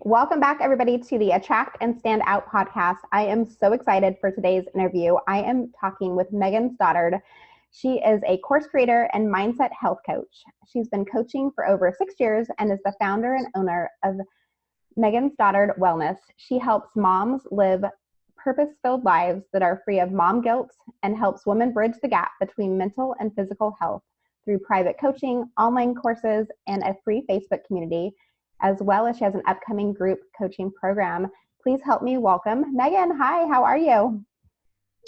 Welcome back, everybody, to the Attract and Stand Out podcast. I am so excited for today's interview. I am talking with Megan Stoddard. She is a course creator and mindset health coach. She's been coaching for over 6 years and is the founder and owner of Megan Stoddard Wellness. She helps moms live purpose-filled lives that are free of mom guilt and helps women bridge the gap between mental and physical health through private coaching, online courses, and a free Facebook community, as well as she has an upcoming group coaching program. Please help me welcome Megan. Hi, how are you?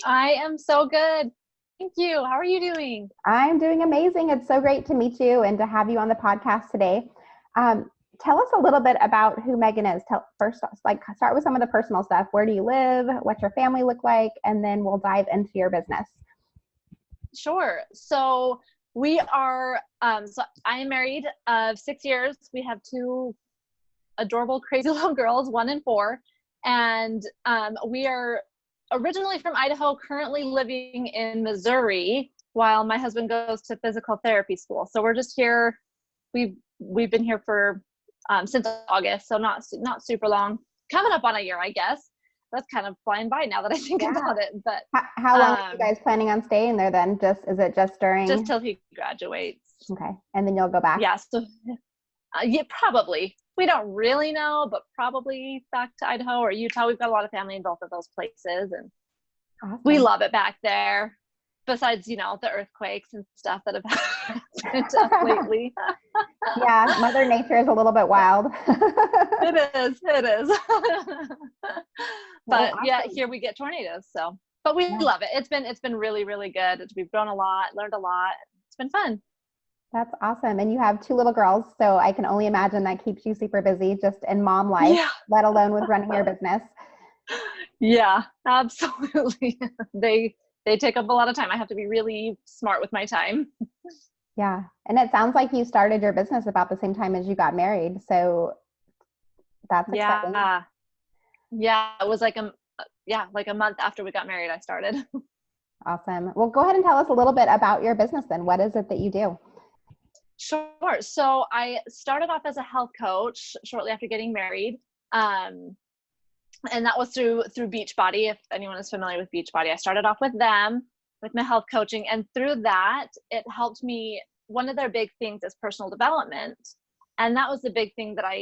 I am so good. Thank you. How are you doing? I'm doing amazing. It's so great to meet you and to have you on the podcast today. Tell us a little bit about who Megan is. Start with some of the personal stuff. Where do you live? What's your family look like? And then we'll dive into your business. Sure. So we are, I am married of 6 years. We have two adorable, crazy little girls, 1 and 4. And we are originally from Idaho, currently living in Missouri, while my husband goes to physical therapy school. So we're just here. We've been here for since August, so not super long. Coming up on a year, I guess. That's kind of flying by now that I think about it. But how long are you guys planning on staying there then? Is it just during? Just till he graduates. Okay, and then you'll go back. Yeah. So yeah, probably. We don't really know, but probably back to Idaho or Utah. We've got a lot of family in both of those places, and awesome. We love it back there. Besides, the earthquakes and stuff that have happened lately. Yeah, Mother Nature is a little bit wild. It is. But awesome. Yeah, here we get tornadoes. So, but we love it. It's been really, really good. We've grown a lot, learned a lot. It's been fun. That's awesome. And you have 2 little girls, so I can only imagine that keeps you super busy just in mom life, let alone with running your business. Yeah, absolutely. They take up a lot of time. I have to be really smart with my time. Yeah. And it sounds like you started your business about the same time as you got married. So that's exciting. Yeah. It was like a month after we got married, I started. Awesome. Well, go ahead and tell us a little bit about your business then. What is it that you do? Sure. So I started off as a health coach shortly after getting married. And that was through Beachbody. If anyone is familiar with Beachbody, I started off with them, with my health coaching. And through that, it helped me. One of their big things is personal development. And that was the big thing that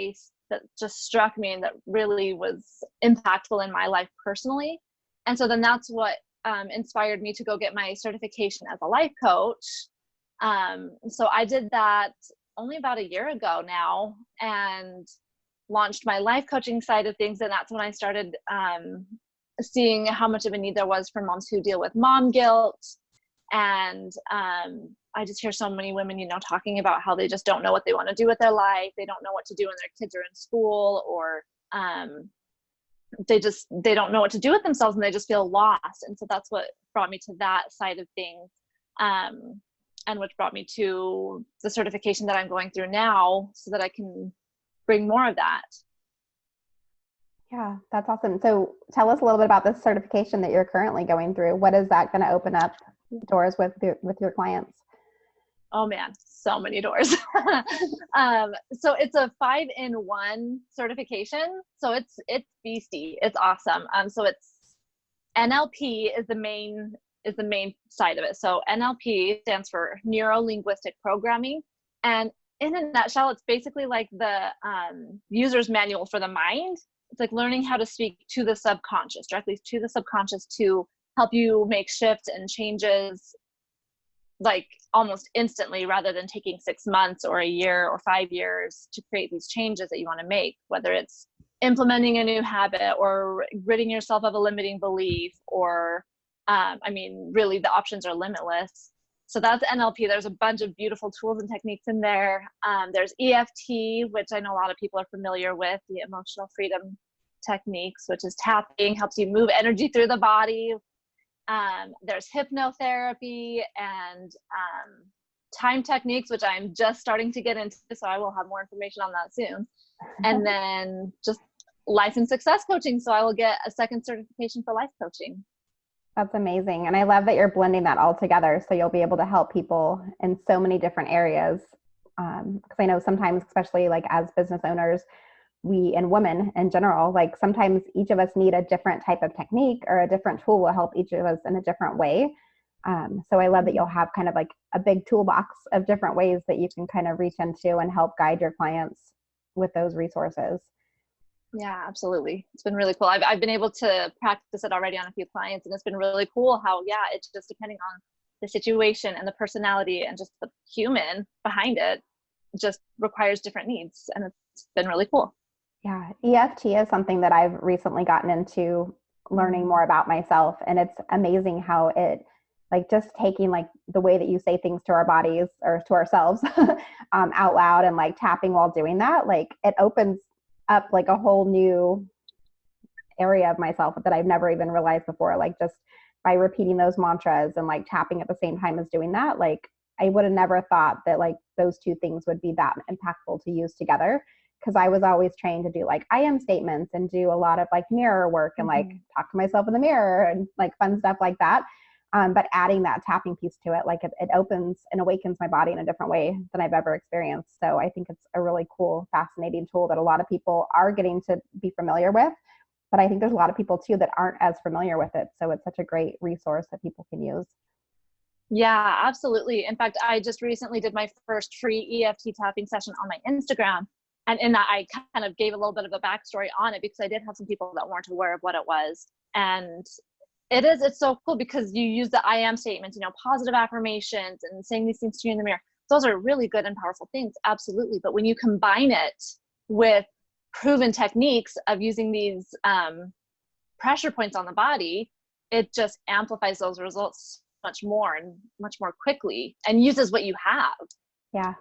just struck me and that really was impactful in my life personally. And so then that's what inspired me to go get my certification as a life coach. So I did that only about a year ago now and launched my life coaching side of things. And that's when I started seeing how much of a need there was for moms who deal with mom guilt. And I just hear so many women, talking about how they just don't know what they want to do with their life. They don't know what to do when their kids are in school, or they don't know what to do with themselves and they just feel lost. And so that's what brought me to that side of things. And which brought me to the certification that I'm going through now so that I can bring more of that. Yeah, that's awesome. So tell us a little bit about this certification that you're currently going through. What is that going to open up doors with your clients? Oh man, so many doors. So it's a 5-in-1 certification. So it's beastie. It's awesome. So it's NLP is the main side of it. So NLP stands for neuro-linguistic programming. And in a nutshell, it's basically like the user's manual for the mind. It's like learning how to speak to the subconscious, directly to the subconscious, to help you make shifts and changes like almost instantly, rather than taking 6 months or a year or 5 years to create these changes that you want to make, whether it's implementing a new habit or ridding yourself of a limiting belief, or really the options are limitless. So that's NLP. There's a bunch of beautiful tools and techniques in there. There's EFT, which I know a lot of people are familiar with, the emotional freedom techniques, which is tapping, helps you move energy through the body. There's hypnotherapy and time techniques, which I'm just starting to get into, so I will have more information on that soon. And then just life and success coaching. So I will get a second certification for life coaching. That's amazing. And I love that you're blending that all together. So you'll be able to help people in so many different areas. Because I know sometimes, especially like as business owners, we and women in general, like sometimes each of us need a different type of technique, or a different tool will help each of us in a different way. So I love that you'll have kind of like a big toolbox of different ways that you can kind of reach into and help guide your clients with those resources. Yeah, absolutely. It's been really cool. I've been able to practice it already on a few clients, and it's been really cool how, yeah, it's just depending on the situation and the personality and just the human behind it, just requires different needs. And it's been really cool. Yeah. EFT is something that I've recently gotten into learning more about myself. And it's amazing how it, like, just taking like the way that you say things to our bodies or to ourselves out loud, and like tapping while doing that, like it opens up like a whole new area of myself that I've never even realized before. Like just by repeating those mantras and like tapping at the same time as doing that, like I would have never thought that like those two things would be that impactful to use together. Cause I was always trained to do like I am statements and do a lot of like mirror work and like talk to myself in the mirror and like fun stuff like that. But adding that tapping piece to it, like it opens and awakens my body in a different way than I've ever experienced. So I think it's a really cool, fascinating tool that a lot of people are getting to be familiar with. But I think there's a lot of people too that aren't as familiar with it. So it's such a great resource that people can use. Yeah, absolutely. In fact, I just recently did my first free EFT tapping session on my Instagram. And in that, I kind of gave a little bit of a backstory on it, because I did have some people that weren't aware of what it was. And it's so cool because you use the I am statements, positive affirmations and saying these things to you in the mirror. Those are really good and powerful things. Absolutely. But when you combine it with proven techniques of using these pressure points on the body, it just amplifies those results much more and much more quickly, and uses what you have. Yeah.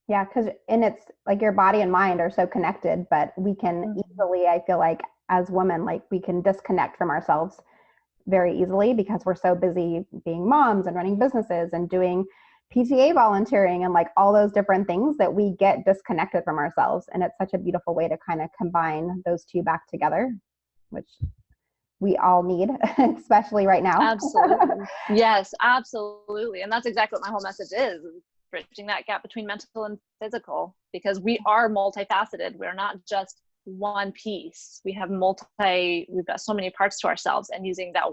Yeah. And it's like your body and mind are so connected, but we can easily, I feel like as women, like we can disconnect from ourselves very easily because we're so busy being moms and running businesses and doing PTA volunteering and like all those different things that we get disconnected from ourselves. And it's such a beautiful way to kind of combine those two back together, which we all need, especially right now. Absolutely. Yes, absolutely. And that's exactly what my whole message is bridging that gap between mental and physical, because we are multifaceted. We're not just one piece. We've got so many parts to ourselves, and using that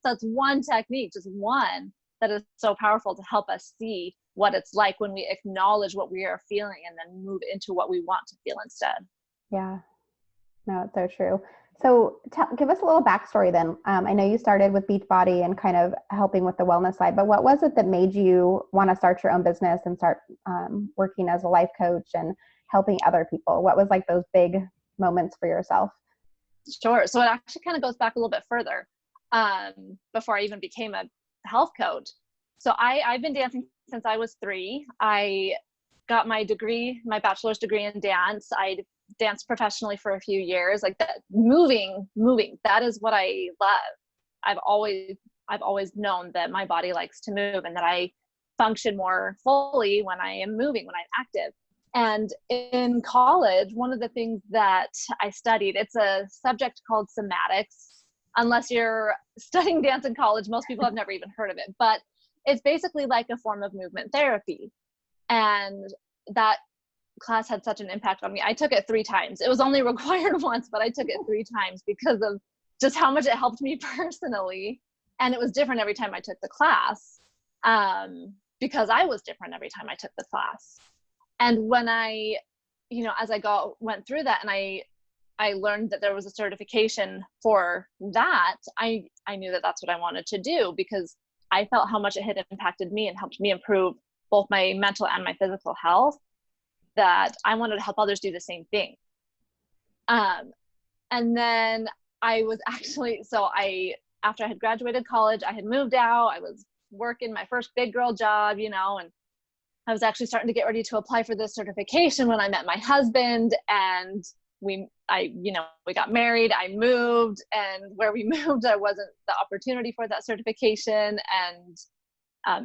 that's one technique, just one, that is so powerful to help us see what it's like when we acknowledge what we are feeling and then move into what we want to feel instead. Yeah, no, it's so true. So give us a little backstory then. I know you started with Beachbody and kind of helping with the wellness side, but what was it that made you want to start your own business and start working as a life coach and helping other people? What was like those big moments for yourself? Sure. So it actually kind of goes back a little bit further before I even became a health coach. So I've been dancing since I was 3. I got my bachelor's degree in dance. I danced professionally for a few years. Like that, moving, that is what I love. I've always known that my body likes to move and that I function more fully when I am moving, when I'm active. And in college, one of the things that I studied, it's a subject called somatics. Unless you're studying dance in college, most people have never even heard of it, but it's basically like a form of movement therapy. And that class had such an impact on me. I took it 3 times. It was only required once, but I took it 3 times because of just how much it helped me personally. And it was different every time I took the class, because I was different every time I took the class. And when I, as I went through that, and I learned that there was a certification for that, I knew that that's what I wanted to do, because I felt how much it had impacted me and helped me improve both my mental and my physical health, that I wanted to help others do the same thing. And then I was actually, after I had graduated college, I had moved out, I was working my first big girl job, and I was actually starting to get ready to apply for this certification when I met my husband, and we got married, I moved, and where we moved, there wasn't the opportunity for that certification. And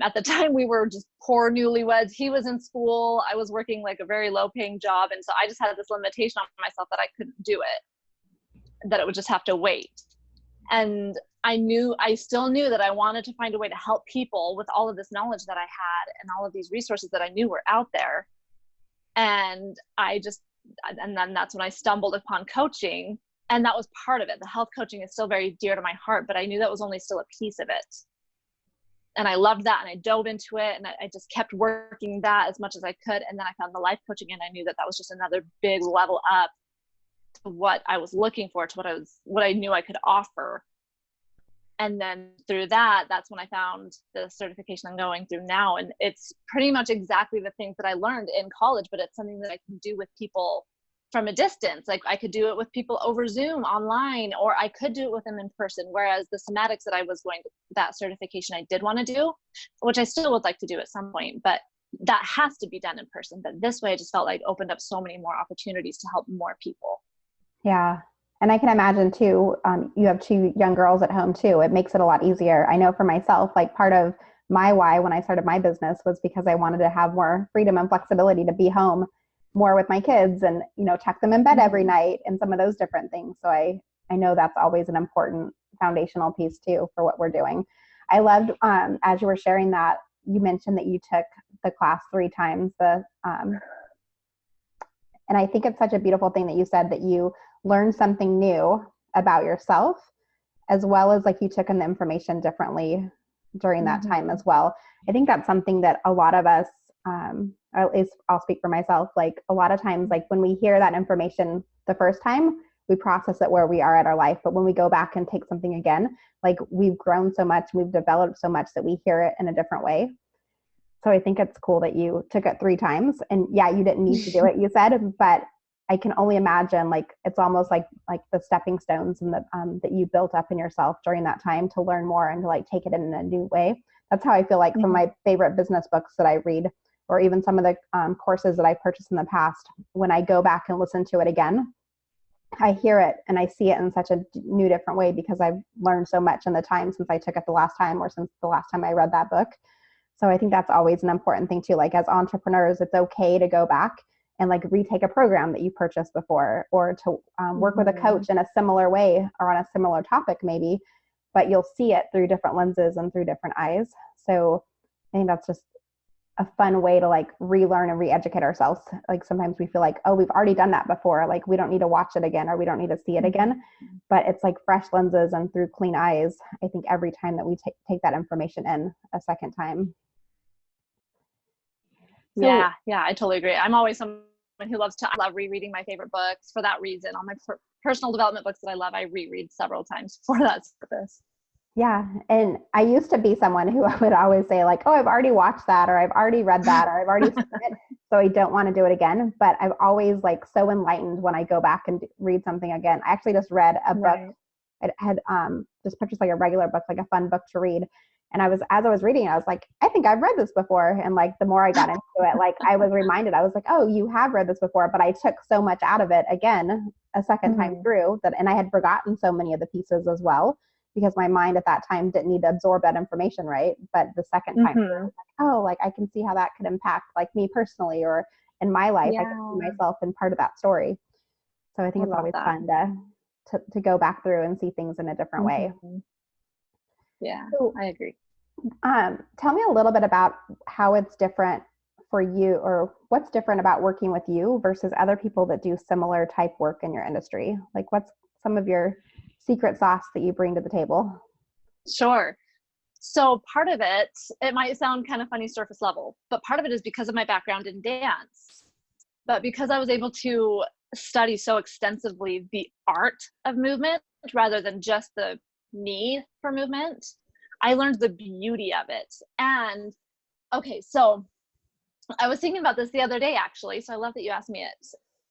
at the time we were just poor newlyweds. He was in school. I was working like a very low paying job. And so I just had this limitation on myself that I couldn't do it, that it would just have to wait. And I still knew that I wanted to find a way to help people with all of this knowledge that I had and all of these resources that I knew were out there. And I just And then that's when I stumbled upon coaching, and that was part of it. The health coaching is still very dear to my heart, but I knew that was only still a piece of it. And I loved that, and I dove into it, and I just kept working that as much as I could. And then I found the life coaching, and I knew that that was just another big level up to what I was looking for, to what I knew I could offer. And then through that, that's when I found the certification I'm going through now. And it's pretty much exactly the things that I learned in college, but it's something that I can do with people from a distance. Like I could do it with people over Zoom online, or I could do it with them in person. Whereas the somatics that I was going to, that certification I did want to do, which I still would like to do at some point, but that has to be done in person. But this way I just felt like opened up so many more opportunities to help more people. Yeah. And I can imagine too, you have 2 young girls at home too. It makes it a lot easier. I know for myself, like part of my why when I started my business was because I wanted to have more freedom and flexibility to be home more with my kids and, tuck them in bed every night and some of those different things. So I know that's always an important foundational piece too for what we're doing. I loved, as you were sharing that, you mentioned that you took the class 3 times, and I think it's such a beautiful thing that you said that you learned something new about yourself, as well as like you took in the information differently during that time as well. I think that's something that a lot of us, or at least I'll speak for myself, like a lot of times, like when we hear that information the first time, we process it where we are at our life. But when we go back and take something again, like we've grown so much, we've developed so much that we hear it in a different way. So I think it's cool that you took it 3 times, and yeah, you didn't need to do it, you said, but I can only imagine like it's almost like the stepping stones and that you built up in yourself during that time to learn more and to like take it in a new way. That's how I feel like from my favorite business books that I read, or even some of the courses that I purchased in the past. When I go back and listen to it again, I hear it and I see it in such a new, different way because I've learned so much in the time since I took it the last time, or since the last time I read that book. So I think that's always an important thing too. Like as entrepreneurs, it's okay to go back and like retake a program that you purchased before, or to work with a coach in a similar way or on a similar topic maybe, but you'll see it through different lenses and through different eyes. So I think that's just a fun way to like relearn and re-educate ourselves. Like sometimes we feel like, oh, we've already done that before. Like we don't need to watch it again, or we don't need to see it again, but it's like fresh lenses and through clean eyes. I think every time that we take that information in a second time. So, yeah, I totally agree. I'm always someone who I love rereading my favorite books for that reason. All my personal development books that I love, I reread several times for that purpose. Yeah. And I used to be someone who would always say like, oh, I've already watched that, or I've already read that, or I've already seen it, so I don't want to do it again. But I've always like so enlightened when I go back and read something again. I actually just read a book. I had just purchased like a regular book, like a fun book to read. And as I was reading it, I was like, I think I've read this before. And like, the more I got into it, like I was reminded, I was like, oh, you have read this before, but I took so much out of it again, a second time through that. And I had forgotten so many of the pieces as well, because my mind at that time didn't need to absorb that information. Right. But the second time, I was like, oh, like I can see how that could impact like me personally, or in my life, I can see myself in part of that story. So I think it's always fun to go back through and see things in a different way. Yeah, so, I agree. Tell me a little bit about how it's different for you, or what's different about working with you versus other people that do similar type work in your industry. Like what's some of your secret sauce that you bring to the table? Sure. So part of it might sound kind of funny surface level, but part of it is because of my background in dance. But because I was able to study so extensively the art of movement rather than just the need for movement, I learned the beauty of it. And okay, so I was thinking about this the other day, actually. So I love that you asked me it.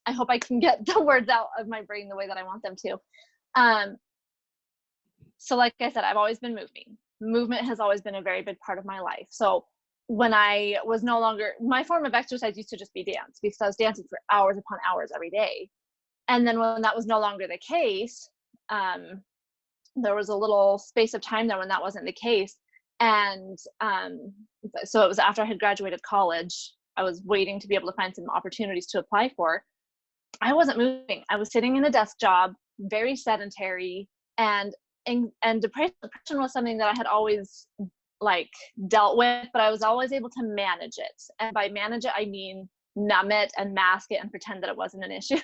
I hope I can get the words out of my brain the way that I want them to. So like I said, I've always been moving. Movement has always been a very big part of my life. So when I was no longer, my form of exercise used to just be dance, because I was dancing for hours upon hours every day. And then when that was no longer the case, there was a little space of time there when that wasn't the case. And so it was after I had graduated college. I was waiting to be able to find some opportunities to apply for. I wasn't moving. I was sitting in a desk job, very sedentary, and depression was something that I had always like dealt with, but I was always able to manage it. And by manage it, I mean numb it and mask it and pretend that it wasn't an issue.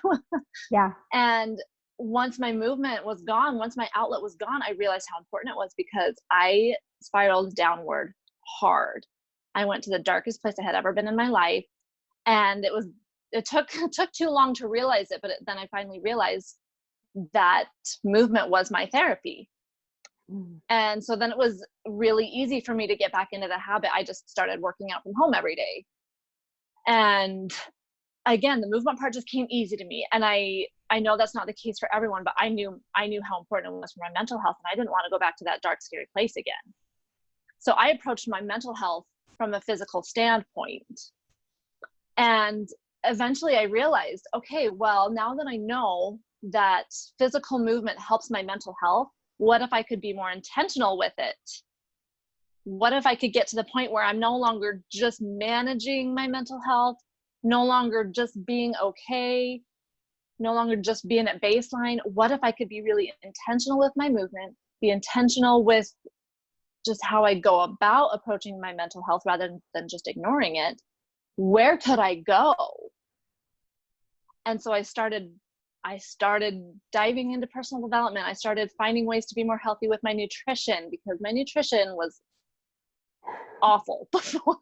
Yeah. And once my movement was gone, once my outlet was gone, I realized how important it was, because I spiraled downward hard. I went to the darkest place I had ever been in my life. And it took too long to realize it, but then I finally realized that movement was my therapy. And so then it was really easy for me to get back into the habit. I just started working out from home every day. And again, the movement part just came easy to me. And I know that's not the case for everyone, but I knew how important it was for my mental health, and I didn't want to go back to that dark, scary place again. So I approached my mental health from a physical standpoint. And eventually I realized, okay, well, now that I know that physical movement helps my mental health, what if I could be more intentional with it? What if I could get to the point where I'm no longer just managing my mental health, no longer just being okay, no longer just being at baseline? What if I could be really intentional with my movement, be intentional with just how I go about approaching my mental health rather than just ignoring it? Where could I go? And so I started diving into personal development. I started finding ways to be more healthy with my nutrition, because my nutrition was awful before.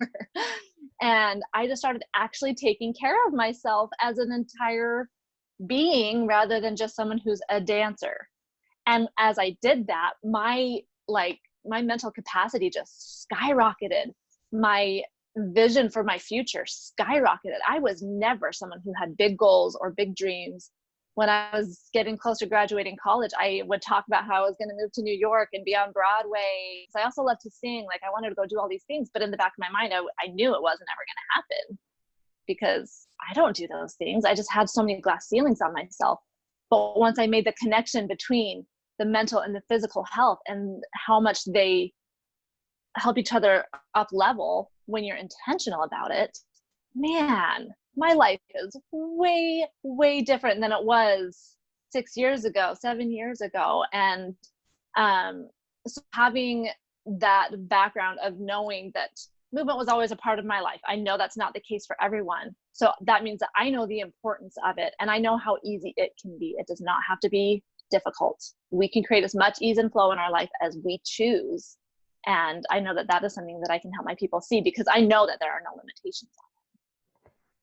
And I just started actually taking care of myself as an entire being rather than just someone who's a dancer. And as I did that, my mental capacity just skyrocketed. My vision for my future skyrocketed. I was never someone who had big goals or big dreams. When I was getting close to graduating college, I would talk about how I was going to move to New York and be on Broadway. So I also love to sing. Like, I wanted to go do all these things, but in the back of my mind, I knew it wasn't ever going to happen, because I don't do those things. I just had so many glass ceilings on myself. But once I made the connection between the mental and the physical health and how much they help each other up level when you're intentional about it, man, my life is way, way different than it was 6 years ago, 7 years ago. And so having that background of knowing that movement was always a part of my life, I know that's not the case for everyone. So that means that I know the importance of it, and I know how easy it can be. It does not have to be difficult. We can create as much ease and flow in our life as we choose. And I know that that is something that I can help my people see, because I know that there are no limitations on it.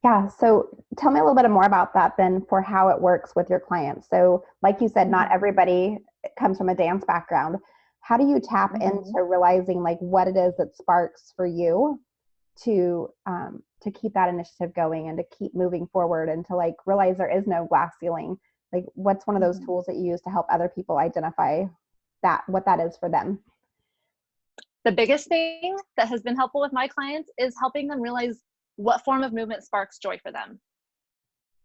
Yeah. So tell me a little bit more about that then, for how it works with your clients. So like you said, not everybody comes from a dance background. How do you tap into realizing like what it is that sparks for you to keep that initiative going and to keep moving forward and to like realize there is no glass ceiling? Like, what's one of those tools that you use to help other people identify what that is for them? The biggest thing that has been helpful with my clients is helping them realize what form of movement sparks joy for them.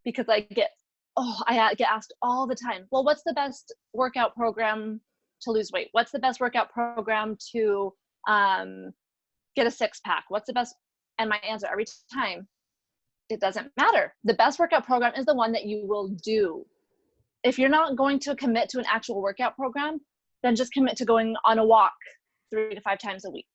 Because I get asked all the time, well, what's the best workout program to lose weight? What's the best workout program to get a six pack? What's the best? And my answer every time, it doesn't matter. The best workout program is the one that you will do. If you're not going to commit to an actual workout program, then just commit to going on a walk 3 to 5 times a week,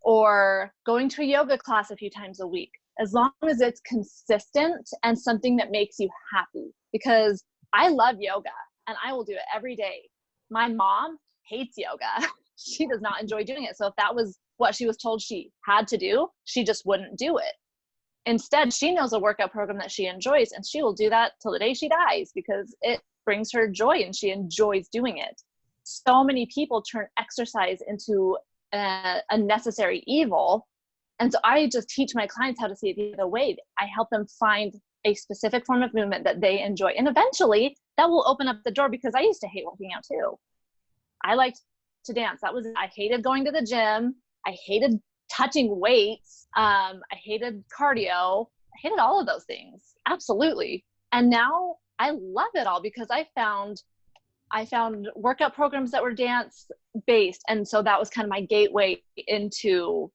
or going to a yoga class a few times a week, as long as it's consistent and something that makes you happy. Because I love yoga and I will do it every day. My mom hates yoga. She does not enjoy doing it. So if that was what she was told she had to do, she just wouldn't do it. Instead, she knows a workout program that she enjoys, and she will do that till the day she dies, because it brings her joy and she enjoys doing it. So many people turn exercise into a necessary evil. And so I just teach my clients how to see it the other way. I help them find a specific form of movement that they enjoy. And eventually that will open up the door, because I used to hate working out too. I liked to dance. I hated going to the gym. I hated touching weights. I hated cardio. I hated all of those things. Absolutely. And now I love it all, because I found workout programs that were dance based. And so that was kind of my gateway into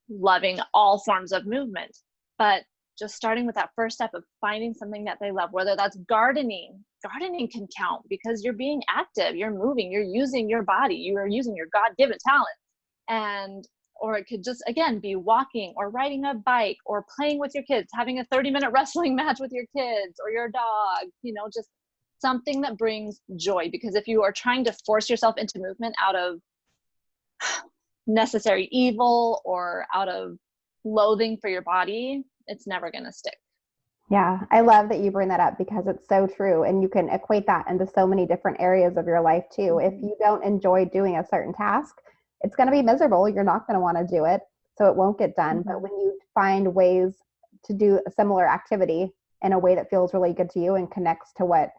loving all forms of movement. But just starting with that first step of finding something that they love, whether that's gardening. Gardening can count, because you're being active, you're moving, you're using your body, you are using your God-given talents. And or it could just, again, be walking or riding a bike or playing with your kids, having a 30-minute wrestling match with your kids or your dog, just something that brings joy. Because if you are trying to force yourself into movement out of necessary evil or out of loathing for your body, it's never going to stick. Yeah, I love that you bring that up because it's so true. And you can equate that into so many different areas of your life too. If you don't enjoy doing a certain task, it's going to be miserable. You're not going to want to do it. So it won't get done. But when you find ways to do a similar activity in a way that feels really good to you and connects to what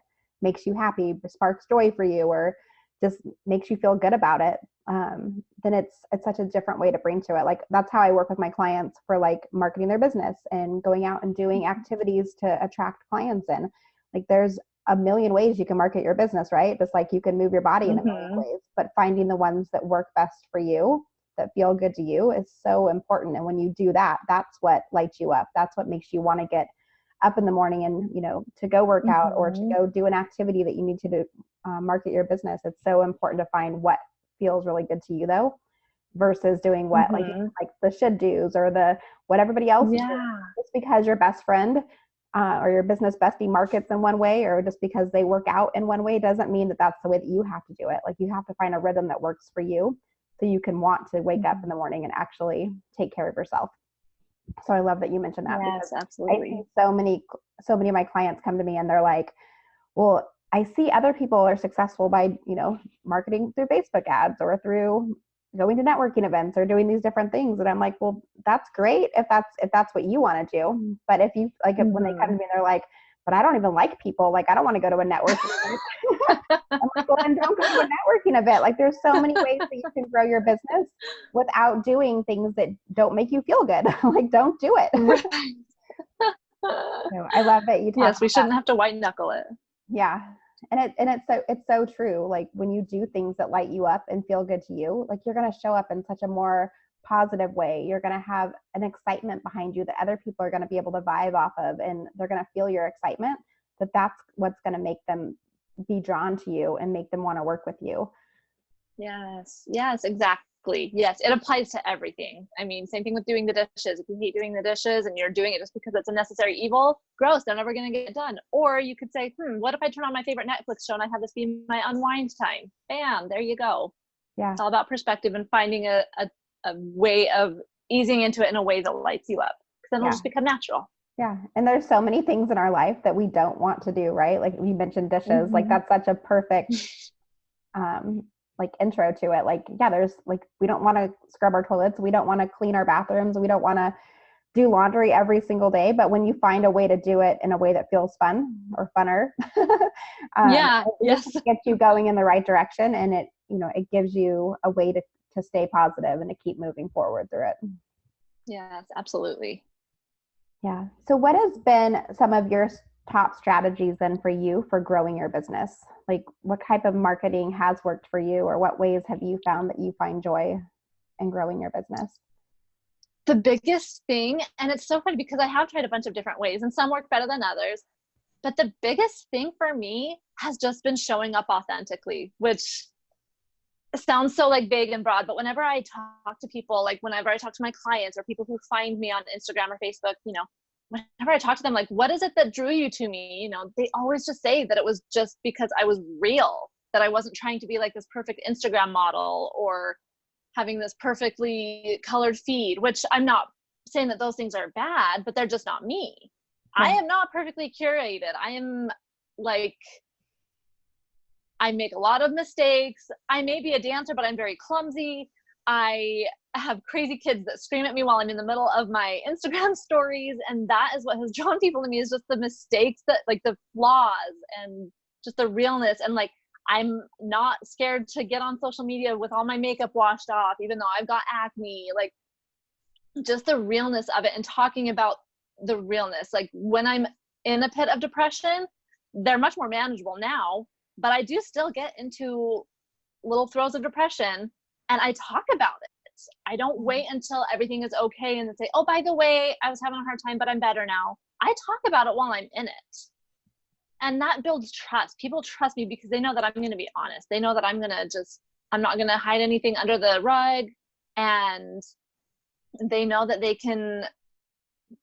makes you happy, sparks joy for you, or just makes you feel good about it, then it's such a different way to bring to it. Like that's how I work with my clients for like marketing their business and going out and doing activities to attract clients in. Like there's a million ways you can market your business, right? Just like you can move your body in a million ways, but finding the ones that work best for you, that feel good to you, is so important. And when you do that, that's what lights you up. That's what makes you want to get up in the morning and, to go work out or to go do an activity that you need to do, market your business. It's so important to find what feels really good to you though, versus doing what like the should do's or the what everybody else is doing. Just because your best friend or your business bestie markets in one way, or just because they work out in one way, doesn't mean that that's the way that you have to do it. Like you have to find a rhythm that works for you so you can want to wake up in the morning and actually take care of yourself. So I love that you mentioned that. Yes, absolutely. I see so many of my clients come to me and they're like, well, I see other people are successful by, marketing through Facebook ads or through going to networking events or doing these different things. And I'm like, well, that's great if that's what you want to do. But if you like, when they come to me, they're like, but I don't even like people. Like, I don't want to go to a networking event. I'm like, well, then don't go to a networking event. Like, there's so many ways that you can grow your business without doing things that don't make you feel good. Like, don't do it. Right. So I love that you talk Yes, we shouldn't have to white knuckle it. Yeah. And it's so true. Like when you do things that light you up and feel good to you, like you're going to show up in such a more positive way. You're going to have an excitement behind you that other people are going to be able to vibe off of, and they're going to feel your excitement. That's what's going to make them be drawn to you and make them want to work with you. Yes, exactly. Yes, it applies to everything. I mean, same thing with doing the dishes. If you hate doing the dishes and you're doing it just because it's a necessary evil, gross, they're never going to get done. Or you could say, what if I turn on my favorite Netflix show and I have this be my unwind time? Bam, there you go. Yeah. It's all about perspective and finding a way of easing into it in a way that lights you up. Because then it'll just become natural. Yeah. And there's so many things in our life that we don't want to do, right? Like we mentioned dishes, like that's such a perfect like intro to it. Like, yeah, there's like, we don't want to scrub our toilets. We don't want to clean our bathrooms. We don't want to do laundry every single day. But when you find a way to do it in a way that feels fun or funner, it gets you going in the right direction. And it, it gives you a way to stay positive and to keep moving forward through it. Yes, absolutely. Yeah. So what has been some of your top strategies then for you for growing your business? Like what type of marketing has worked for you, or what ways have you found that you find joy in growing your business? The biggest thing, and it's so funny because I have tried a bunch of different ways and some work better than others, but the biggest thing for me has just been showing up authentically, which sounds so like vague and broad, but whenever I talk to people, like whenever I talk to my clients or people who find me on Instagram or Facebook, whenever I talk to them, like, what is it that drew you to me? They always just say that it was just because I was real, that I wasn't trying to be like this perfect Instagram model or having this perfectly colored feed, which I'm not saying that those things are bad, but they're just not me. I am not perfectly curated. I am like, I make a lot of mistakes. I may be a dancer, but I'm very clumsy. I have crazy kids that scream at me while I'm in the middle of my Instagram stories. And that is what has drawn people to me, is just the mistakes, that like the flaws and just the realness. And like, I'm not scared to get on social media with all my makeup washed off, even though I've got acne, like just the realness of it and talking about the realness. Like when I'm in a pit of depression, they're much more manageable now, but I do still get into little throes of depression and I talk about it. I don't wait until everything is okay and then say, oh, by the way, I was having a hard time, but I'm better now. I talk about it while I'm in it. And that builds trust. People trust me because they know that I'm going to be honest. They know that I'm not going to hide anything under the rug. And they know that they can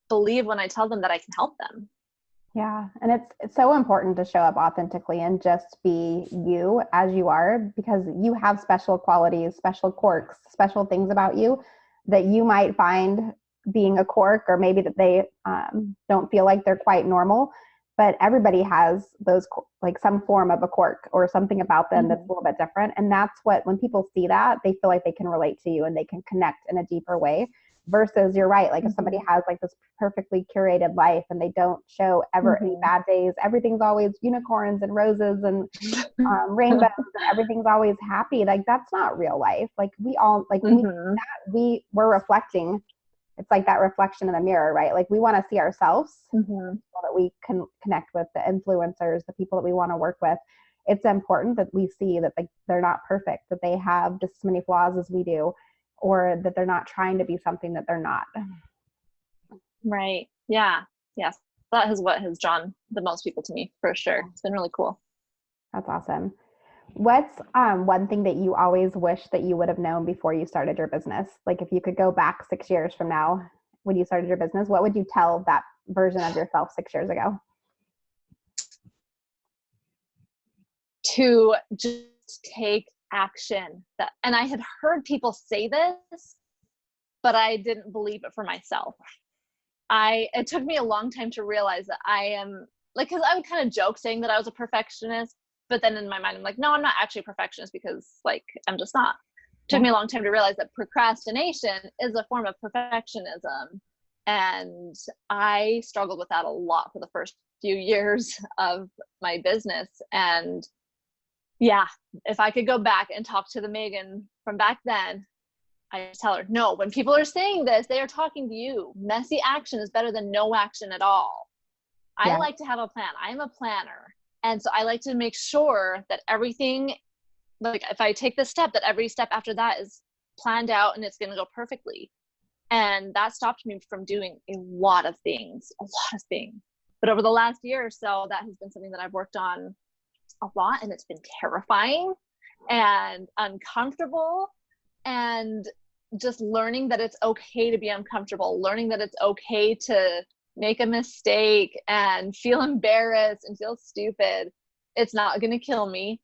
believe when I tell them that I can help them. Yeah. And it's so important to show up authentically and just be you as you are, because you have special qualities, special quirks, special things about you that you might find being a quirk, or maybe that they don't feel like they're quite normal. But everybody has those, like some form of a quirk or something about them that's a little bit different. And that's what, when people see that, they feel like they can relate to you and they can connect in a deeper way. Versus, you're right, like if somebody has like this perfectly curated life and they don't show ever any bad days, everything's always unicorns and roses and rainbows and everything's always happy, like that's not real life. Like we all, like we're reflecting. It's like that reflection in the mirror, right? Like we want to see ourselves so that we can connect with the influencers, the people that we want to work with. It's important that we see that like they're not perfect, that they have just as many flaws as we do, or that they're not trying to be something that they're not. Right. Yeah. Yes. That is what has drawn the most people to me, for sure. It's been really cool. That's awesome. What's one thing that you always wish that you would have known before you started your business? Like if you could go back 6 years from now when you started your business, what would you tell that version of yourself 6 years ago? To just take action. And I had heard people say this, but I didn't believe it for myself. It took me a long time to realize that I am, like, because I would kind of joke saying that I was a perfectionist, but then in my mind I'm like, no, I'm not actually a perfectionist, because like I'm just not. It took me a long time to realize that procrastination is a form of perfectionism, and I struggled with that a lot for the first few years of my business. And yeah, if I could go back and talk to the Megan from back then, I tell her, no, when people are saying this, they are talking to you. Messy action is better than no action at all. I like to have a plan. I'm a planner. And so I like to make sure that everything, like if I take this step, that every step after that is planned out and it's going to go perfectly. And that stopped me from doing a lot of things. But over the last year or so, that has been something that I've worked on a lot, and it's been terrifying and uncomfortable, and just learning that it's okay to be uncomfortable, learning that it's okay to make a mistake and feel embarrassed and feel stupid. It's not going to kill me.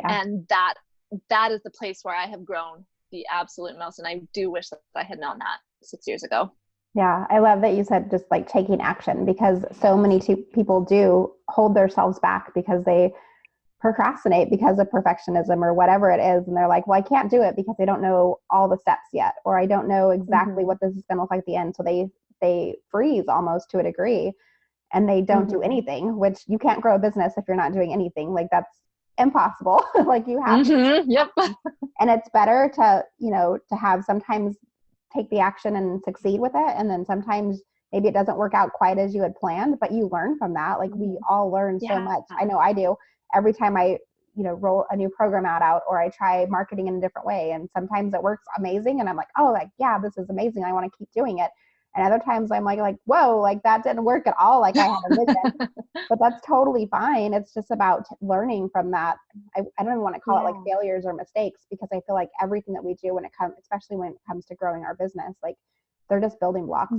And that is the place where I have grown the absolute most. And I do wish that I had known that 6 years ago. Yeah, I love that you said just like taking action, because so many people do hold themselves back because they procrastinate because of perfectionism or whatever it is. And they're like, well, I can't do it because I don't know all the steps yet, or I don't know exactly what this is going to look like at the end. So they freeze almost to a degree, and they don't do anything, which you can't grow a business if you're not doing anything. Like that's impossible. Like you have to. Yep. And it's better to, to have sometimes take the action and succeed with it. And then sometimes maybe it doesn't work out quite as you had planned, but you learn from that. Like we all learn so much. I know I do. Every time I, roll a new program out, or I try marketing in a different way. And sometimes it works amazing. And I'm like, oh, like, yeah, this is amazing. I want to keep doing it. And other times I'm like, whoa, like that didn't work at all. Like I had a vision, but that's totally fine. It's just about learning from that. I don't even want to call it like failures or mistakes, because I feel like everything that we do when it comes, especially when it comes to growing our business, like they're just building blocks,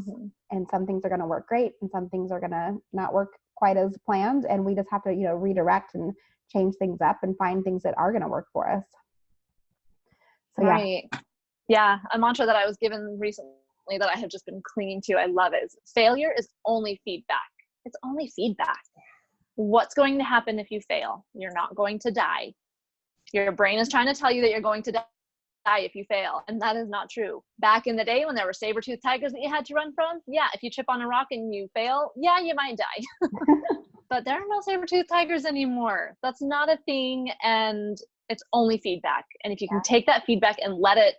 and some things are going to work great and some things are going to not work quite as planned. And we just have to, redirect and change things up and find things that are going to work for us. So yeah. A mantra that I was given recently that I have just been clinging to, I love it, is failure is only feedback. It's only feedback. What's going to happen if you fail? You're not going to die. Your brain is trying to tell you that you're going to die if you fail, and that is not true. Back in the day when there were saber-toothed tigers that you had to run from, if you trip on a rock and you fail, you might die. But there are no saber-toothed tigers anymore. That's not a thing, and it's only feedback. And if you can take that feedback and let it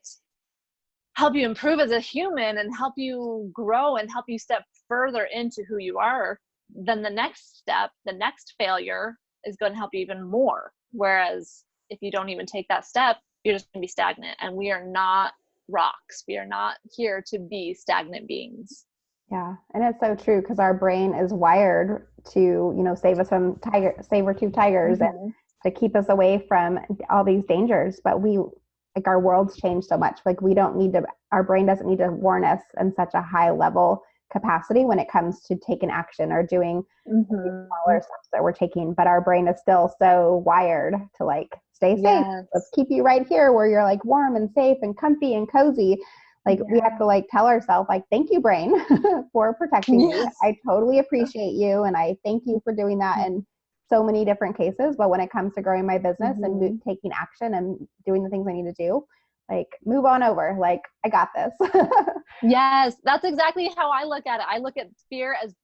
help you improve as a human and help you grow and help you step further into who you are, then the next step, the next failure is going to help you even more. Whereas if you don't even take that step, you're just going to be stagnant. And we are not rocks. We are not here to be stagnant beings. Yeah. And it's so true, because our brain is wired to, save us from saber-tooth tigers and to keep us away from all these dangers. But we like our world's changed so much. Like our brain doesn't need to warn us in such a high level capacity when it comes to taking action or doing smaller steps that we're taking. But our brain is still so wired to like, stay safe. Yes. Let's keep you right here where you're like warm and safe and comfy and cozy. Like we have to like tell ourselves like, thank you, brain, for protecting me. I totally appreciate you. And I thank you for doing that in so many different cases. But when it comes to growing my business and taking action and doing the things I need to do, like move on over. Like I got this. Yes. That's exactly how I look at it. I look at fear as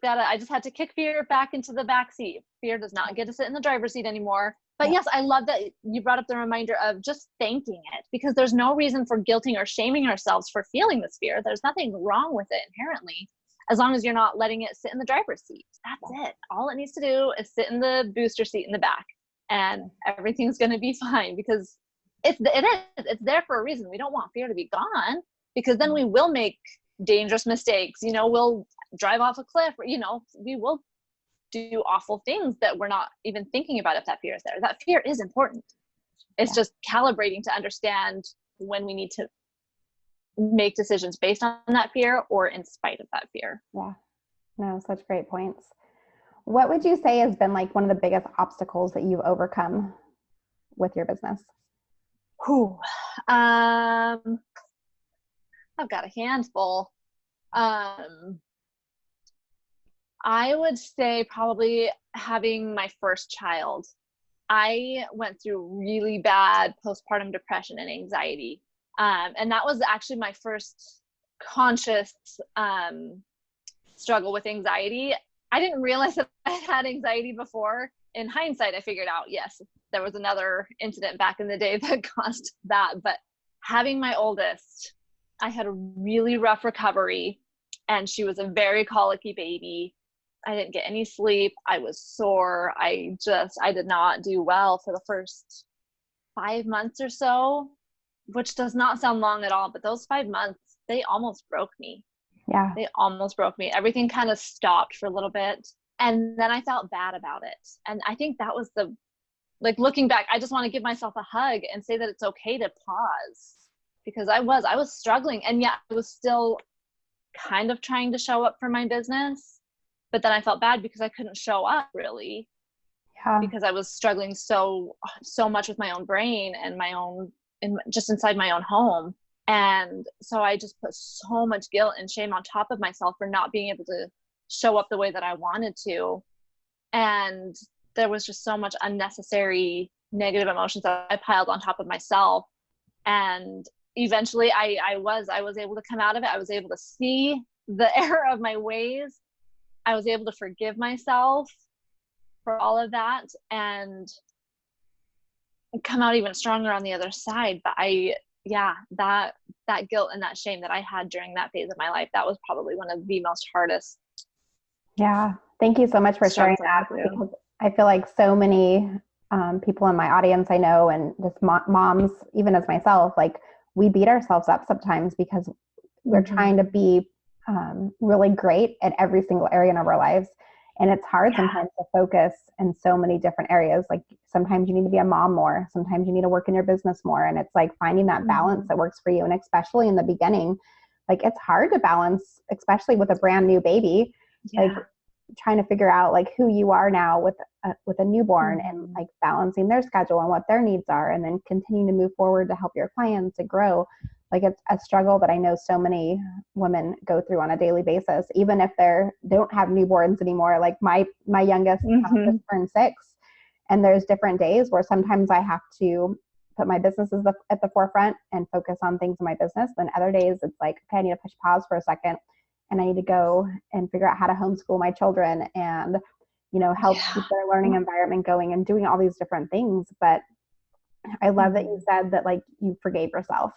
I just had to kick fear back into the back seat. Fear does not get to sit in the driver's seat anymore. But yes, I love that you brought up the reminder of just thanking it, because there's no reason for guilting or shaming ourselves for feeling this fear. There's nothing wrong with it inherently, as long as you're not letting it sit in the driver's seat. That's it. All it needs to do is sit in the booster seat in the back, and everything's going to be fine, because it's there for a reason. We don't want fear to be gone, because then we will make dangerous mistakes. We'll drive off a cliff, or, we will do awful things that we're not even thinking about if that fear is there. That fear is important. It's just calibrating to understand when we need to make decisions based on that fear or in spite of that fear. Yeah. No, such great points. What would you say has been like one of the biggest obstacles that you've overcome with your business? I've got a handful. I would say probably having my first child. I went through really bad postpartum depression and anxiety. And that was actually my first conscious struggle with anxiety. I didn't realize that I had anxiety before. In hindsight, I figured out, yes, there was another incident back in the day that caused that. But having my oldest, I had a really rough recovery, and she was a very colicky baby. I didn't get any sleep. I was sore. I did not do well for the first 5 months or so, which does not sound long at all, but those 5 months, they almost broke me. Yeah. They almost broke me. Everything kind of stopped for a little bit. And then I felt bad about it. And I think that was looking back, I just want to give myself a hug and say that it's okay to pause, because I was struggling, and yet I was still kind of trying to show up for my business. But then I felt bad because I couldn't show up really, because I was struggling so much with my own brain and just inside my own home. And so I just put so much guilt and shame on top of myself for not being able to show up the way that I wanted to. And there was just so much unnecessary negative emotions that I piled on top of myself. And eventually I was able to come out of it. I was able to see the error of my ways. I was able to forgive myself for all of that and come out even stronger on the other side. But that guilt and that shame that I had during that phase of my life, that was probably one of the most hardest. Yeah. Thank you so much for sharing that, because I feel like so many people in my audience I know, and just moms, even as myself, like we beat ourselves up sometimes because we're trying to be really great at every single area of our lives. And it's hard sometimes to focus in so many different areas. Like sometimes you need to be a mom more. Sometimes you need to work in your business more. And it's like finding that balance that works for you. And especially in the beginning, like it's hard to balance, especially with a brand new baby, like trying to figure out like who you are now with a newborn and like balancing their schedule and what their needs are, and then continuing to move forward to help your clients and grow. Like it's a struggle that I know so many women go through on a daily basis, even if they don't have newborns anymore. Like my youngest just turned 6, and there's different days where sometimes I have to put my business at the forefront and focus on things in my business. Then other days it's like, okay, I need to push pause for a second, and I need to go and figure out how to homeschool my children and, help keep their learning environment going and doing all these different things. But I love that you said that like you forgave yourself.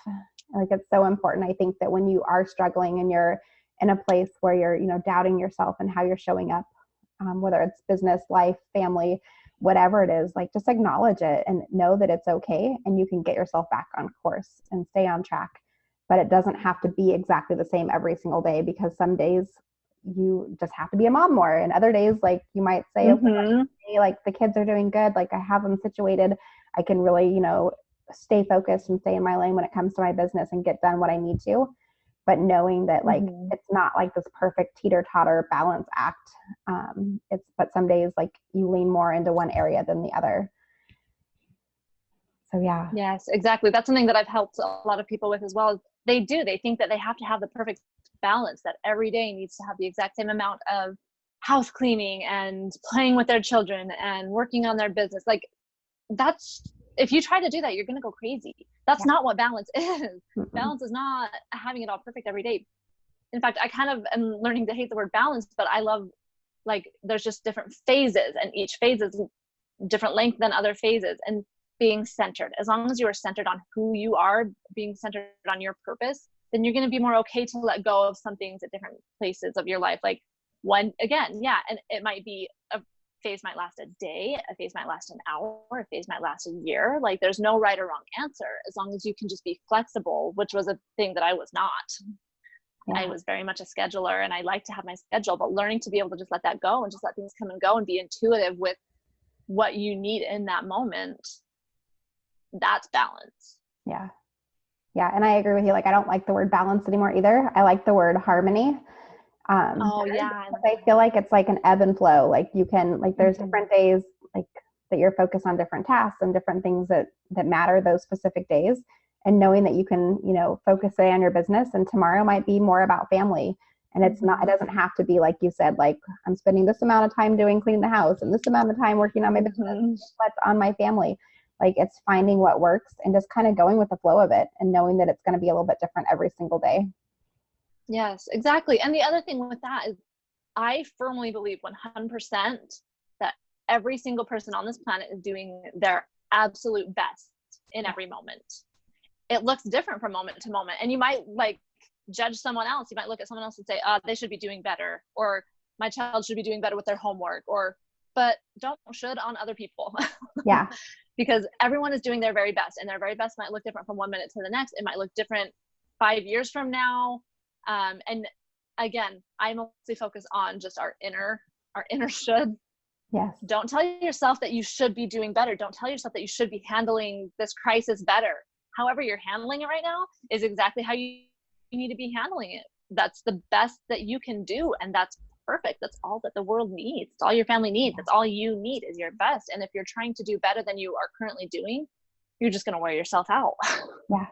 Like it's so important. I think that when you are struggling and you're in a place where you're, doubting yourself and how you're showing up, whether it's business, life, family, whatever it is, like just acknowledge it and know that it's okay, and you can get yourself back on course and stay on track. But it doesn't have to be exactly the same every single day, because some days you just have to be a mom more, and other days like you might say, okay, like the kids are doing good, like I have them situated, I can really, stay focused and stay in my lane when it comes to my business and get done what I need to. But knowing that like, it's not like this perfect teeter-totter balance act. But some days like you lean more into one area than the other. So yeah. Yes, exactly. That's something that I've helped a lot of people with as well. They think that they have to have the perfect balance, that every day needs to have the exact same amount of house cleaning and playing with their children and working on their business. Like if you try to do that, you're going to go crazy. That's not what balance is. Balance is not having it all perfect every day. In fact, I kind of am learning to hate the word balance, but I love, like, there's just different phases, and each phase is different length than other phases. And being centered, as long as you are centered on who you are, being centered on your purpose, then you're going to be more okay to let go of some things at different places of your life. Like and it might be a phase might last a day, a phase might last an hour, a phase might last a year. Like there's no right or wrong answer, as long as you can just be flexible, which was a thing that I was not. Yeah. I was very much a scheduler, and I like to have my schedule, but learning to be able to just let that go and just let things come and go and be intuitive with what you need in that moment, that's balance. Yeah. Yeah. And I agree with you. Like, I don't like the word balance anymore either. I like the word harmony. I feel like it's like an ebb and flow. Like you can, like, there's different days like that you're focused on different tasks and different things that matter those specific days. And knowing that you can, focus today on your business, and tomorrow might be more about family. And it doesn't have to be like you said, like I'm spending this amount of time cleaning the house and this amount of time working on my business, but on my family. Like it's finding what works and just kind of going with the flow of it and knowing that it's going to be a little bit different every single day. Yes, exactly. And the other thing with that is I firmly believe 100% that every single person on this planet is doing their absolute best in every moment. It looks different from moment to moment. And you might like judge someone else. You might look at someone else and say, they should be doing better, or my child should be doing better with their homework, but don't should on other people. Yeah. Because everyone is doing their very best, and their very best might look different from 1 minute to the next. It might look different 5 years from now. And again, I mostly focus on just our inner should. Yes. Don't tell yourself that you should be doing better. Don't tell yourself that you should be handling this crisis better. However you're handling it right now is exactly how you need to be handling it. That's the best that you can do, and that's perfect. That's all that the world needs. It's all your family needs. That's all you need is your best. And if you're trying to do better than you are currently doing, you're just going to wear yourself out. Yeah.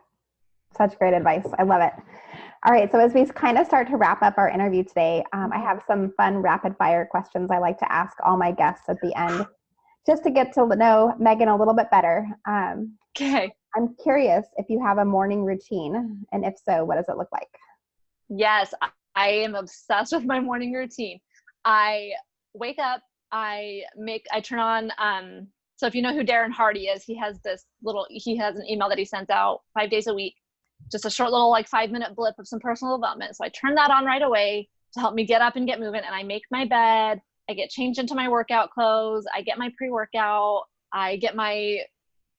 Such great advice. I love it. All right. So as we kind of start to wrap up our interview today, I have some fun rapid fire questions I like to ask all my guests at the end, just to get to know Megan a little bit better. Okay. I'm curious if you have a morning routine, and if so, what does it look like? Yes, I am obsessed with my morning routine. I wake up, I turn on, so if you know who Darren Hardy is, he has an email that he sends out 5 days a week, just a short little 5-minute blip of some personal development. So I turn that on right away to help me get up and get moving. And I make my bed, I get changed into my workout clothes, I get my pre-workout, I get my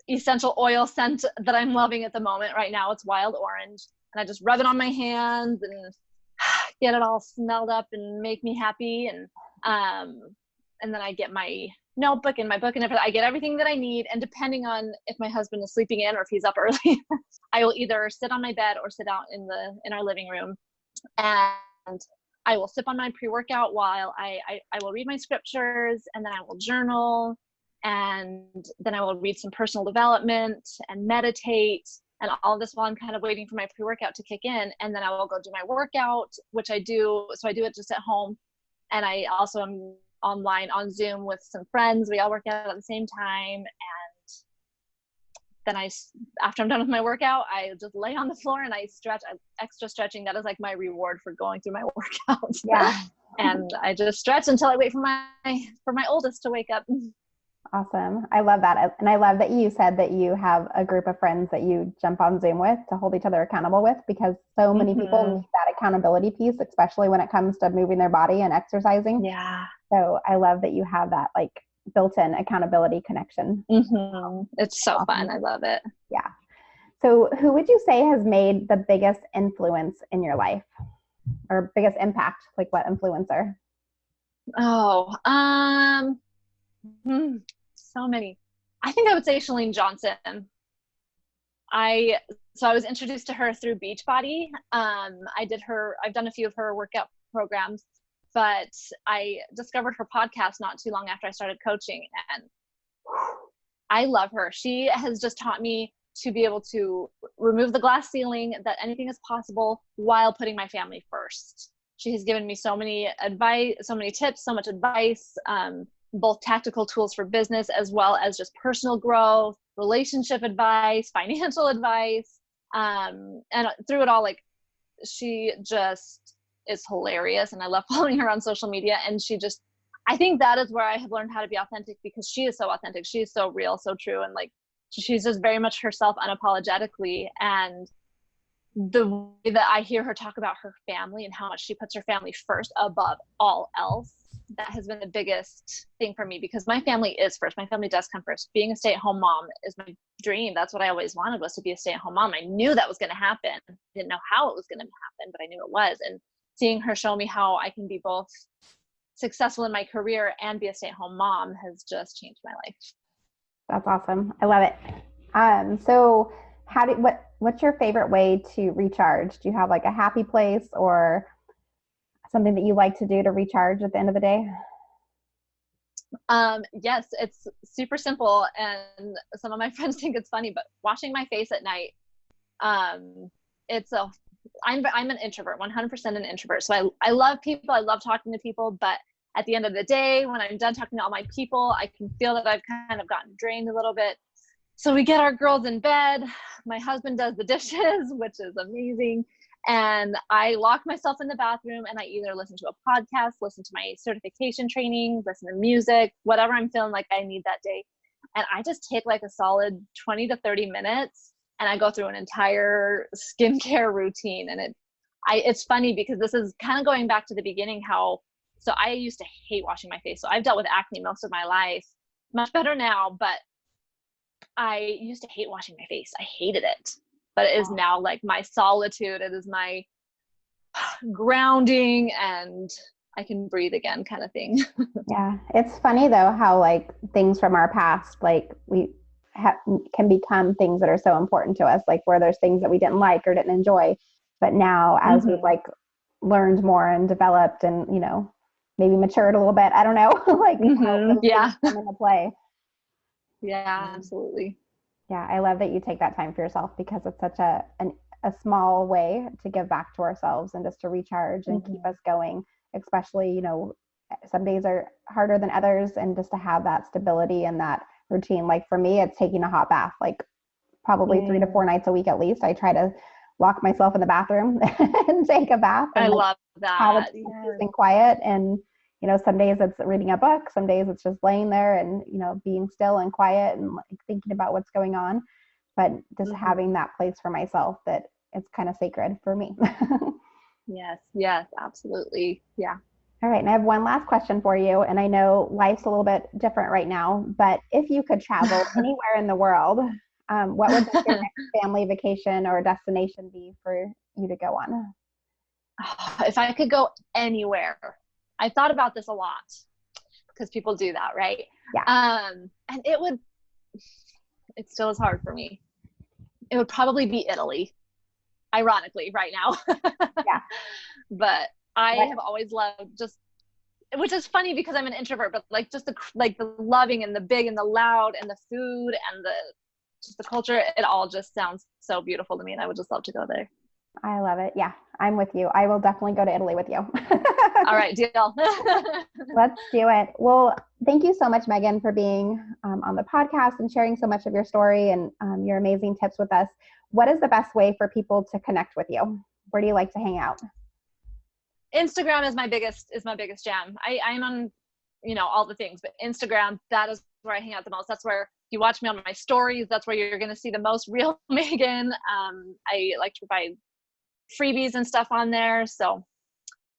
essential oil scent that I'm loving at the moment. Right now it's wild orange, and I just rub it on my hands and get it all smelled up and make me happy. And then I get my notebook and my book and everything. I get everything that I need. And depending on if my husband is sleeping in or if he's up early, I will either sit on my bed or sit out in our living room. And I will sip on my pre-workout while I will read my scriptures, and then I will journal, and then I will read some personal development and meditate, and all of this while I'm kind of waiting for my pre-workout to kick in. And then I will go do my workout, which I do. So I do it just at home. And I also am online on Zoom with some friends. We all work out at the same time. And then after I'm done with my workout, I just lay on the floor and I stretch. Extra stretching. That is like my reward for going through my workout. Yeah. And I just stretch until I wait for my oldest to wake up. Awesome. I love that. And I love that you said that you have a group of friends that you jump on Zoom with to hold each other accountable with, because so many people need that accountability piece, especially when it comes to moving their body and exercising. Yeah. So I love that you have that built-in accountability connection. It's so awesome. Fun. I love it. Yeah. So who would you say has made the biggest influence in your life, or biggest impact? Like what influencer? Oh, so many. I think I would say Chalene Johnson. So I was introduced to her through Beachbody. I've done a few of her workout programs, but I discovered her podcast not too long after I started coaching, and I love her. She has just taught me to be able to remove the glass ceiling, that anything is possible while putting my family first. She has given me so many advice, so many tips, so much advice, both tactical tools for business as well as just personal growth, relationship advice, financial advice. And through it all, like, she just is hilarious, and I love following her on social media. And I think that is where I have learned how to be authentic, because she is so authentic. She is so real, so true. And like, she's just very much herself unapologetically. And the way that I hear her talk about her family and how much she puts her family first above all else, that has been the biggest thing for me, because my family is first. My family does come first. Being a stay-at-home mom is my dream. That's what I always wanted, was to be a stay-at-home mom. I knew that was going to happen. I didn't know how it was going to happen, but I knew it was. And seeing her show me how I can be both successful in my career and be a stay-at-home mom has just changed my life. That's awesome. I love it. So what's your favorite way to recharge? Do you have like a happy place or something that you like to do to recharge at the end of the day? Yes, it's super simple. And some of my friends think it's funny, but washing my face at night, I'm an introvert, 100% an introvert. So I love people. I love talking to people, but at the end of the day, when I'm done talking to all my people, I can feel that I've kind of gotten drained a little bit. So we get our girls in bed. My husband does the dishes, which is amazing. And I lock myself in the bathroom, and I either listen to a podcast, listen to my certification training, listen to music, whatever I'm feeling like I need that day. And I just take like a solid 20 to 30 minutes, and I go through an entire skincare routine. And it's funny, because this is kind of going back to the beginning, so I used to hate washing my face. So I've dealt with acne most of my life, much better now, but I used to hate washing my face. I hated it, but it is now like my solitude. It is my grounding, and I can breathe again, kind of thing. Yeah. It's funny though, how like things from our past, like can become things that are so important to us, like where there's things that we didn't like or didn't enjoy, but now as we've like learned more and developed and, maybe matured a little bit, I don't know, like how those things come into play. Yeah, absolutely. Yeah. I love that you take that time for yourself, because it's such a small way to give back to ourselves and just to recharge and keep us going, especially, some days are harder than others, and just to have that stability and that routine. Like for me, it's taking a hot bath, like probably 3 to 4 nights a week at least. I try to lock myself in the bathroom and take a bath. And I love that. Have it and quiet. And, some days it's reading a book, some days it's just laying there and, being still and quiet and like thinking about what's going on. But just having that place for myself, that it's kind of sacred for me. Yes, absolutely. Yeah. All right. And I have one last question for you. And I know life's a little bit different right now, but if you could travel anywhere in the world, what would your next family vacation or destination be for you to go on? If I could go anywhere, I thought about this a lot, because people do that, right? Yeah. And it still is hard for me. It would probably be Italy, ironically, right now. Yeah. But I have always loved which is funny because I'm an introvert, but like just the loving and the big and the loud and the food and the culture, it all just sounds so beautiful to me, and I would just love to go there. I love it. Yeah, I'm with you. I will definitely go to Italy with you. All right, deal. Let's do it. Well, thank you so much, Megan, for being on the podcast and sharing so much of your story and your amazing tips with us. What is the best way for people to connect with you? Where do you like to hang out? Instagram is my biggest jam. I'm on, all the things, but Instagram, that is where I hang out the most. That's where you watch me on my stories. That's where you're going to see the most real Megan. I like to provide freebies and stuff on there. So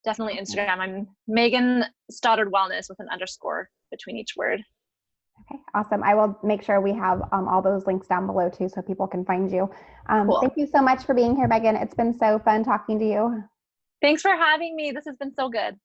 definitely Instagram. I'm Megan Stoddard Wellness with an _ between each word. Okay, awesome. I will make sure we have all those links down below too, so people can find you. Cool. Thank you so much for being here, Megan. It's been so fun talking to you. Thanks for having me. This has been so good.